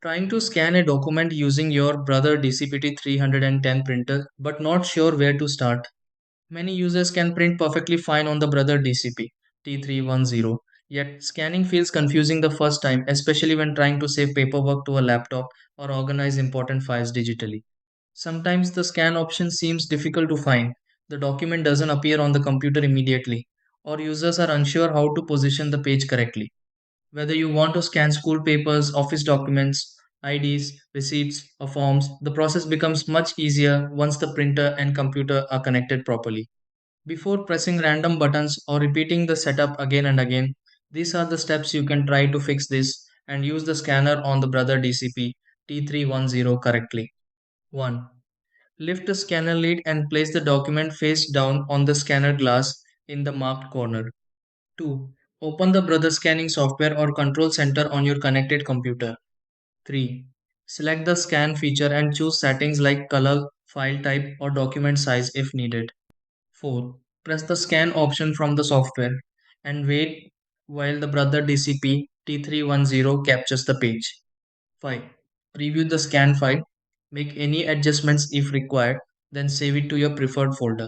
Trying to scan a document using your Brother DCP T310 printer but not sure where to start. Many users can print perfectly fine on the Brother DCP T310, yet scanning feels confusing the first time, especially when trying to save paperwork to a laptop or organize important files digitally. Sometimes the scan option seems difficult to find, the document doesn't appear on the computer immediately, or users are unsure how to position the page correctly. Whether you want to scan school papers, office documents, IDs, receipts, or forms, the process becomes much easier once the printer and computer are connected properly. Before pressing random buttons or repeating the setup again and again, these are the steps you can try to fix this and use the scanner on the Brother DCP T310 correctly. 1. Lift the scanner lid and place the document face down on the scanner glass in the marked corner. 2. Open the Brother Scanning software or control center on your connected computer. 3. Select the scan feature and choose settings like color, file type, or document size if needed. 4. Press the scan option from the software and wait while the Brother DCP T310 captures the page. 5. Preview the scan file, make any adjustments if required, then save it to your preferred folder.